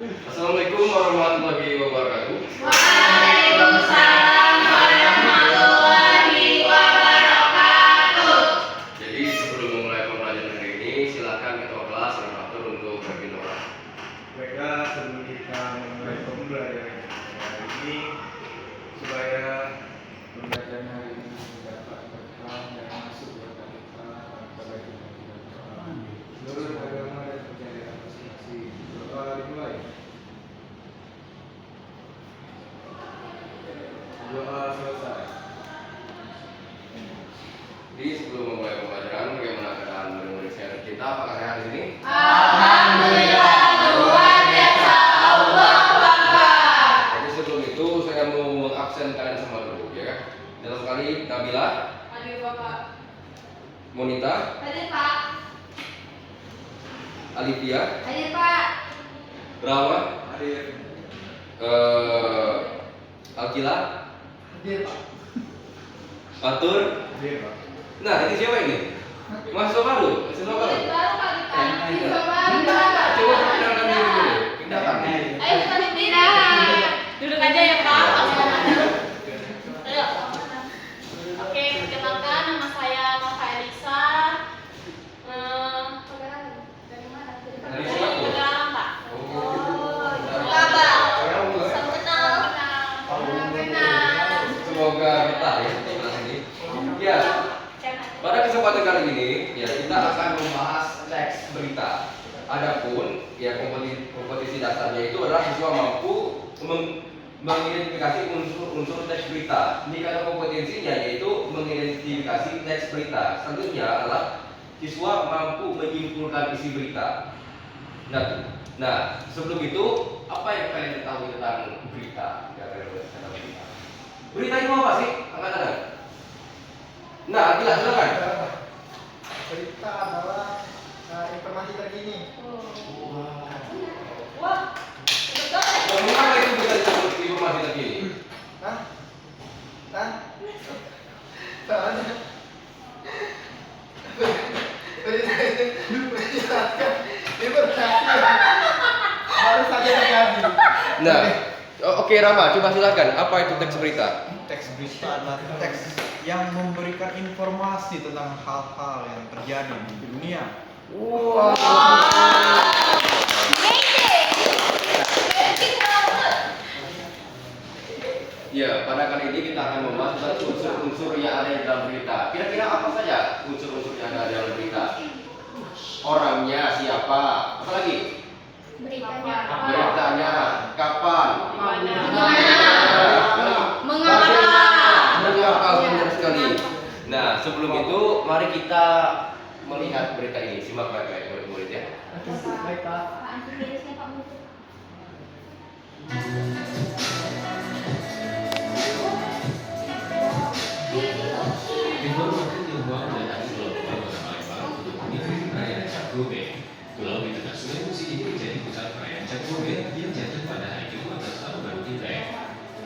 Assalamualaikum warahmatullahi wabarakatuh. Waalaikumsalam warahmatullahi wabarakatuh. Jadi sebelum memulai pembelajaran hari ini, silakan ketua kelas dan atur untuk berbicara. Baiklah, sebelum kita memulai pembelajaran hari ini, supaya pembelajaran hari ini dapat berkah dan masuk kepada kita pada kita seluruh agama dan percayaan masing-masing. Doa dimulai. Doa selesai. Jadi sebelum memulai pembelajaran, bagaimana keadaan murid-murid saya kita? Apakah sehat di sini? Alhamdulillah, luar biasa. Allah Akbar. Jadi sebelum itu saya mau mengabsen kalian semua dulu, ya kan? Dalam sekali Nabila, Hadir Bapak. Monita, Hadir Pak. Alivia, Hadir Pak. Rama, Hadir. Alkila, Hadir, Pak. Fatur. Hadir, Pak. Nah, ini siapa ini? Mahasiswa baru, mahasiswa baru. Baru Pak kita. Bisa Pak. Coba perkenalkan diri dulu. Pindahkan. Ayo kita pindah. Duduk aja ya Pak. Ayo. Oke, perkenalkan nama saya Nova Elisa. Dari mana? Dari Singapura. Sekarang Pak. Oh, Salam kenal. Salam kenal. semoga betah ya di kelas ini. Ya, pada kesempatan kali ini ya kita akan membahas teks berita. Adapun ya kompetisi dasarnya itu adalah siswa mampu mengidentifikasi unsur teks berita. Indikator kompetensinya yaitu mengidentifikasi teks berita. Selanjutnya adalah siswa mampu menyimpulkan isi berita. Nah, sebelum itu apa yang kalian ketahui tentang berita? Ya, tentang berita. Berita itu apa sih? Angkat tangan. Nah, jelas silakan. Berita adalah informasi terkini. Wah, betul. Mengapa itu bisa disebut informasi terkini? Hah? Hah? Soalnya baru saja terjadi. Nah, oke Rama, coba silakan. Apa itu teks berita? Teks berita adalah teks yang memberikan informasi tentang hal-hal yang terjadi di dunia. Wow. Ya, pada kali ini kita akan membahas tentang unsur-unsur yang ada di dalam berita. Kira-kira apa saja unsur-unsur yang ada di dalam berita? Orangnya siapa? Apa lagi? Beritanya Beritanya kapan? Mengapa? Benar sekali. Nah, sebelum itu mari kita melihat berita ini. Simak baik-baik murid-murid ya. Baik, Pak. Informasi Tionghoa mendatangi Pulau Kota Palembang untuk mengikuti perayaan Cap Gomeh. Pulau di tengah Sungai Musi ini menjadi pusat perayaan Cap Gomeh yang jatuh pada hari ke-15 tahun baru Imlek.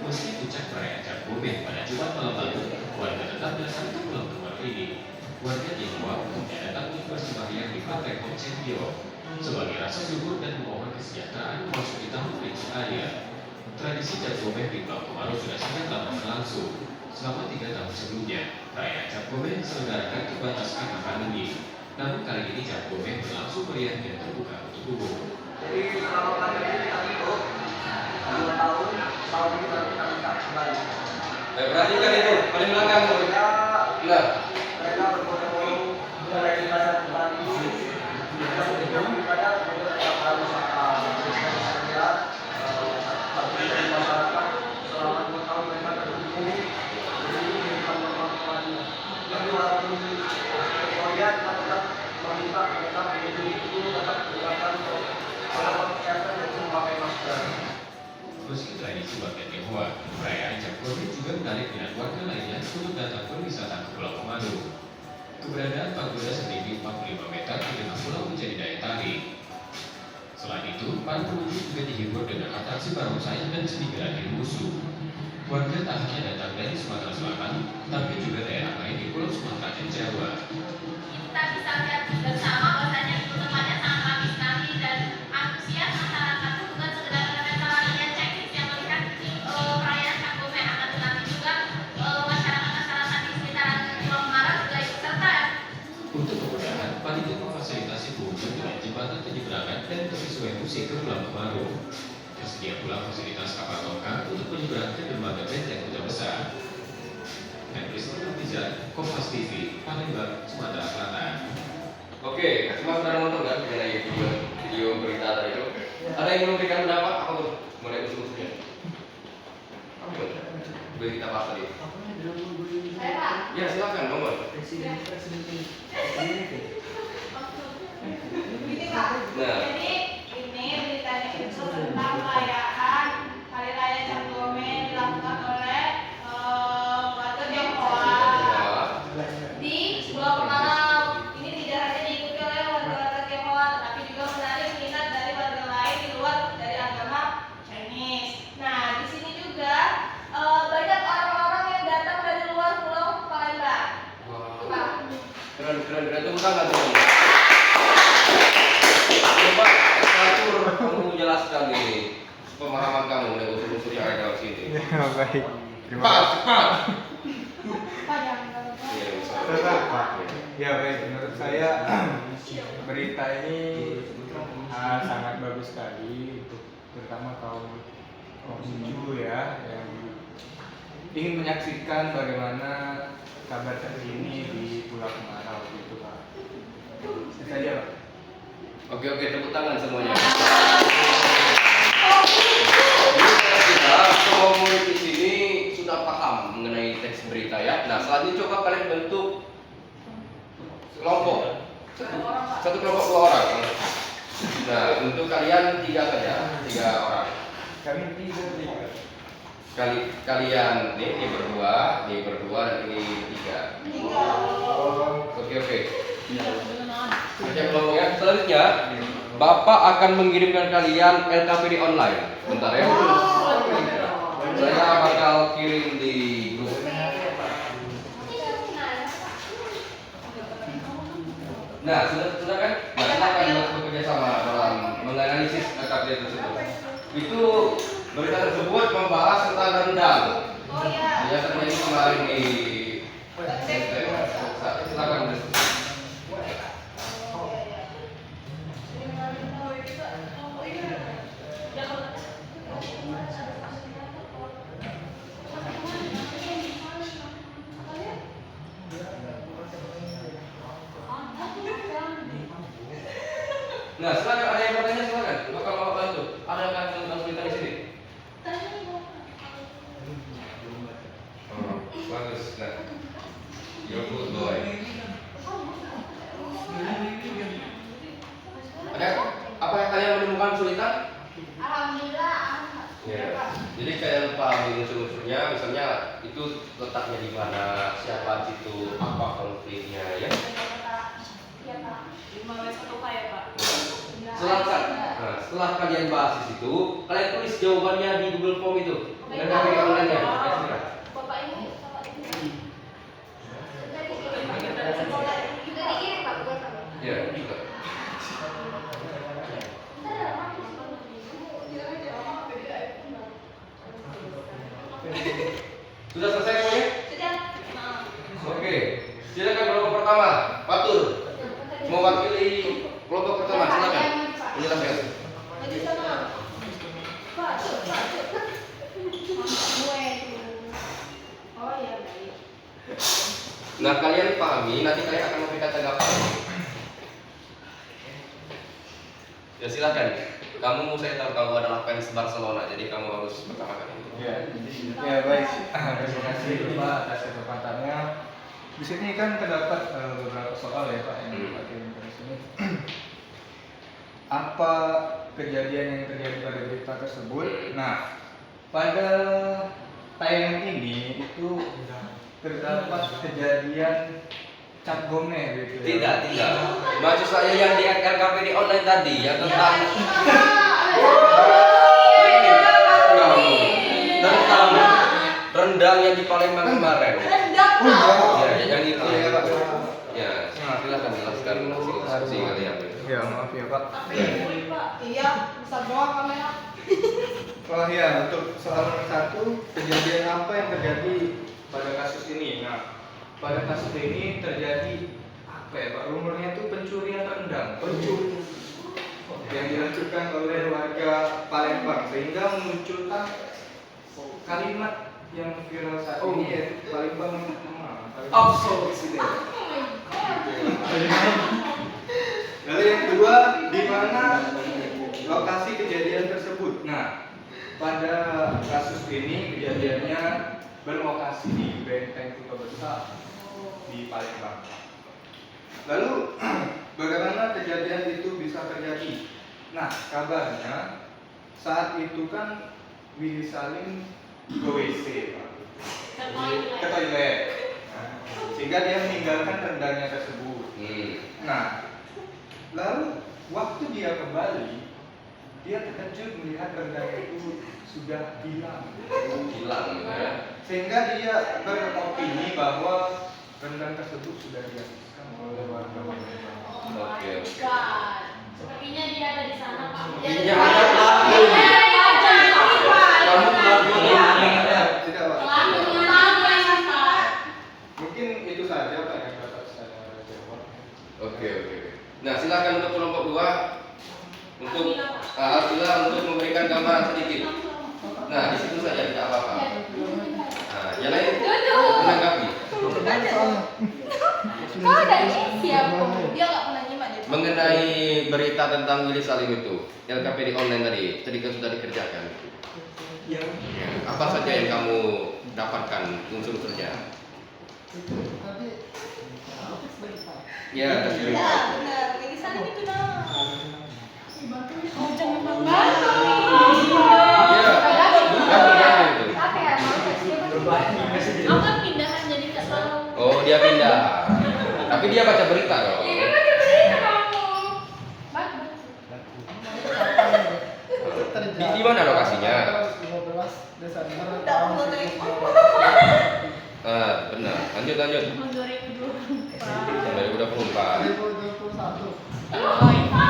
Meski puncak perayaan Cap Gomeh pada Jumat malam lalu, warga tetap datang ke Pulau Kemaru ini. Warga Tionghoa umumnya datang untuk bersembahyang di Pantai Hoksenpyo sebagai rasa syukur dan memohon kesejahteraan memasuki tahun berikut air. Tradisi Cap Gomeh di Pulau Kemaru sudah sangat lama berlangsung. Selama 3 tahun sebelumnya, perayaan Cap Gomeh diselenggarakan terbatas karena pandemi. Namun kali ini Cap Gomeh berlangsung meriah dan terbuka untuk umum. Jadi selama pandemi kita tutup 2 tahun ini baru kita buka kembali. Baik, perhatikan itu paling belakang. Nah, Mereka berbondong-bondong mulai di pasar kembali. Kita berikan daripada para wisata. Kita bisa lihat aktivitas masyarakat selama 2 tahun mereka terhubung. Jadi ini teman-teman yang walaupun kemudian kita tetap meminta mereka itu tetap menggunakan protokol kesehatan dan memakai masker. Meski tradisi warga Tionghoa, perayaan Cap Gomeh juga menarik minat warga lainnya untuk datang berwisata ke Pulau Komodo. Keberadaan pagoda setinggi 45 meter di tengah pulau menjadi daya tarik. Selain itu, para pengunjung juga dihibur dengan atraksi barongsai dan seni bela diri musuh. Warga tak hanya datang dari Sumatera Selatan, tapi juga daerah lain di Pulau Sumatera dan Jawa. Kita bisa lihat bersama bahwasanya itu tempatnya sangat ramai sekali dan antusias masyarakat itu bukan sekedar untuk baru. Tersedia pula fasilitas kapal tongkang untuk menyeberang ke dermaga benteng Kota Besar. Henry Rizal, Kompas TV, Palembang, Sumatera Selatan. Oke, semua sudah nonton kan mengenai video berita tadi itu? Ada yang memberikan pendapat apa tuh? Mulai usul-usulnya. Apa? Berita apa tadi? Saya Pak. Ya silakan, nomor. Gini Pak. Nah. Jadi ini beritanya itu tentang perayaan Hari Raya Cap Gome dilakukan oleh warga Tionghoa di Pulau Kemarau. Ini tidak hanya diikuti oleh warga-warga Tionghoa, tetapi juga menarik minat dari warga lain di luar dari agama Chinese. Nah, di sini juga banyak orang-orang yang datang dari luar Pulau Palembang. Pak. Keren. Tepuk tangan teman. Coba atur kamu jelaskan ini pemahaman kamu dari usul-usul yang ada di sini. Ya baik. Terima Cepat, kasih. cepat. Pak jangan kalau Iya, bisa. Pak. Ya baik, menurut saya berita ini sangat bagus sekali untuk terutama kaum Hindu ya yang ingin menyaksikan bagaimana kabar terkini di Pulau Kemarau gitu Pak. Itu saja Pak. Oke, tepuk tangan semuanya. Kita semua murid di sini sudah paham mengenai teks berita ya. Nah, selanjutnya coba kalian bentuk kelompok. Satu kelompok 2 orang. Nah, untuk kalian 3 saja, 3 orang. Kami tiga. Kalian ini berdua, dan ini 3. Oke. Oke, kelompoknya. Selanjutnya, Bapak akan mengirimkan kalian LKPD online. Bentar ya. Saya bakal kirim di grup. Nah, sudah kan? Nah, silakan untuk bekerja sama dalam menganalisis LKPD tersebut. Itu berita tersebut membahas tentang rendang. Oh iya. Ya, terjadi kemarin di silakan. Nah, silakan ada yang bertanya silakan. Bakal mau bantu. Ada yang tentang berita di sini? Oh, bagus. Nah, you're good boy. Ada apa yang kalian menemukan kesulitan? Alhamdulillah. Ya. Jadi kalian pahami unsur-unsurnya, misalnya itu letaknya di mana, siapa situ, apa konfliknya, ya. Iya Pak. 5W1 Pak ya Pak. Setelah kalian bahas di situ, kalian tulis jawabannya di Google Form itu. Dan kami online-nya. Bapak ini. Kita dikirim Pak. Ya, juga. Sudah selesai semuanya? Sudah. Oke. Silakan kelompok pertama, Fatur. Mewakili kelompok pertama, silakan. Menjelaskan. Maju sana. Pak. Oh iya baik. Nah, kalian pahami, nanti kalian akan memberikan tanggapan. Ya silakan. Kamu saya tahu kamu adalah fans Barcelona, jadi kamu harus pertama kali. Ya baik. Terima kasih Pak atas kesempatannya. Di sini kan terdapat beberapa soal ya Pak yang Pak kirimkan di sini. Apa kejadian yang terjadi pada berita tersebut? Nah, pada tayangan ini itu terdapat kejadian Cap Gome gitu ya. Tidak. Maksud saya yang di LKPD online tadi, yang tentang tentang rendang yang di Palembang kemarin. Ya, yang itu ya Pak. Ya, silakan jelaskan hasil kalian. Ya maaf ya Pak. Iya, bisa doang kamera. Oh ya, untuk soal nomor 1, kejadian apa yang terjadi pada kasus ini? Nah, pada kasus ini terjadi apa ya Pak? Rumornya itu pencurian rendang. yang dilakukan oleh warga Palembang sehingga memunculkan kalimat yang viral saat ini yaitu Palembang absolut sini. Lalu yang kedua, di mana lokasi kejadian tersebut? Nah, pada kasus ini kejadiannya berlokasi di Benteng Kota Besar di Palembang. Lalu bagaimana kejadian itu bisa terjadi? Nah, kabarnya saat itu kan Willy Salim ke WC, Pak. Ke toilet. Nah, sehingga dia meninggalkan rendangnya tersebut. Nah, lalu waktu dia kembali, dia terkejut melihat rendang itu sudah hilang. Hilang ya. Sehingga dia beropini bahwa rendang tersebut sudah dihabiskan oleh warga Palembang. Oke. Sepertinya dia ada di sana, Pak. Iya, ada pelaku. Kamu pelakunya. Tidak, Pak. Pak. Mungkin itu saja Pak yang dapat saya jawab. Oke. Nah, silakan untuk kelompok 2 untuk Alhamdulillah untuk memberikan gambaran sedikit. Nah, di situ saja tidak apa-apa. Nah, yang lain menanggapi Kok ada siapa? Dia nggak pernah nyimak deh. mengenai berita tentang Willy Salim itu, LKPD online tadi kan sudah dikerjakan. Ya, apa saja yang kamu dapatkan unsur-unsurnya? Ya, Ya, benar. Lagi sana itu nah. Oh, jangan bantu. Ya, itu. Apa ya? Aku kan pindahan jadi nggak tahu. Oh, dia pindah. Tapi dia baca berita dong. Iya, kan baca berita kamu. Di mana lokasinya? Udah mau Benar. Lanjut. 2024.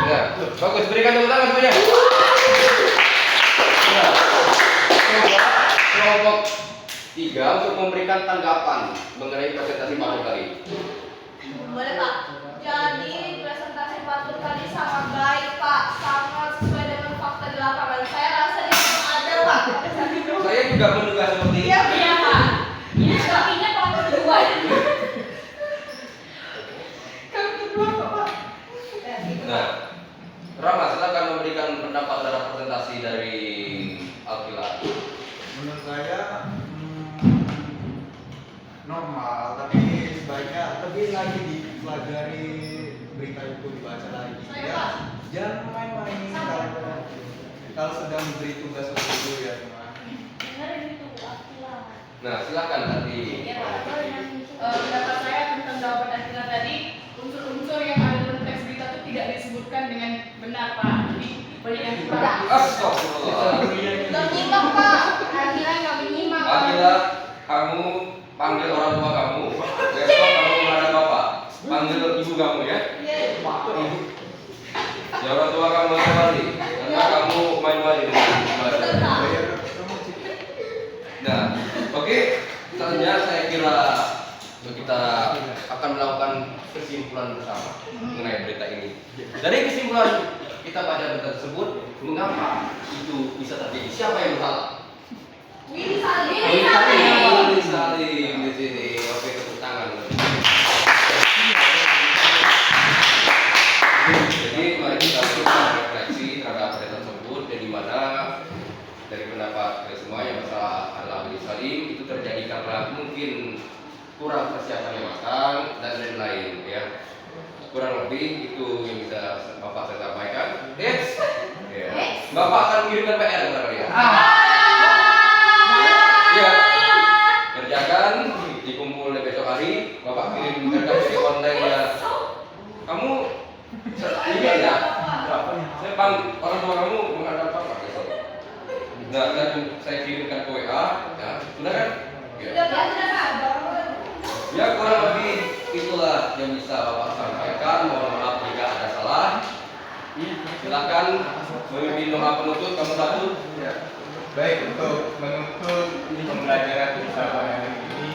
Ya, bagus. Berikan tepuk tangan semuanya. Nah, coba kelompok 3 untuk memberikan tanggapan mengenai presentasi Pak Nur tadi. Boleh, Pak. Jadi presentasi Pak Nur tadi sangat baik, Pak. Sangat sesuai dengan fakta di lapangan. Saya rasa dia belum ada, Pak. Saya juga menduga seperti itu. Iya, Pak. Ini sepertinya Pak kedua. Kami kedua, Pak. Nah, Rama, silakan memberikan pendapat terhadap presentasi dari Alkila. Menurut saya normal, tapi sebaiknya lebih lagi dipelajari berita itu, dibaca lagi. Saya, Ya, Pak. jangan main-main kalau sedang diberi tugas seperti itu ya teman. Benar itu, Akila. Nah, silakan nanti. Pendapat saya tentang jawaban Akila tadi, unsur-unsur yang ada dalam teks berita itu tidak disebutkan dengan benar, Pak. Jadi banyak yang kurang. Astagfirullah. Nggak menyimak, Pak. Akila nggak menyimak. Alkila, kamu panggil orang tua kamu. Besok kamu menghadap bapak. Panggil ibu kamu ya. Iya. Ya orang tua kamu kembali. Karena kamu main-main dengan Betul, Pak. Nah, oke. Selanjutnya saya kira kita akan melakukan kesimpulan bersama mengenai berita ini. Dari kesimpulan kita pada berita tersebut, mengapa itu bisa terjadi? Siapa yang bersalah? Willy Salim. Willy Salim di sini. Oke, tepuk tangan. Jadi mari kita lakukan refleksi terhadap berita tersebut, dan di mana dari pendapat kita semua yang masalah adalah Willy Salim itu terjadi karena mungkin kurang persiapan yang matang dan lain-lain ya. Kurang lebih itu yang bisa Bapak saya sampaikan. Ya. Bapak akan mengirimkan PR kepada kalian. Ya, kerjakan, dikumpul besok hari, Bapak kirim RKPD online ya. Kamu ingat ya? Saya orang tua kamu menghadap Bapak besok. Nah, dan saya kirimkan ke WA, ya, sudah kan? Ya. Ya, kurang lebih itulah yang bisa Bapak sampaikan. Mohon maaf jika ada salah. Silakan memimpin doa penutup, kamu satu. Ya. Baik, untuk menutup pembelajaran kita pada hari ini,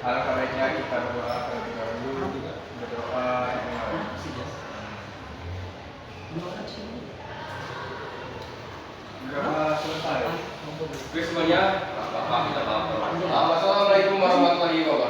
alangkah baiknya kita berdoa terlebih dahulu, berdoa yang Oke semuanya, Bapak kita paham. Assalamualaikum warahmatullahi wabarakatuh.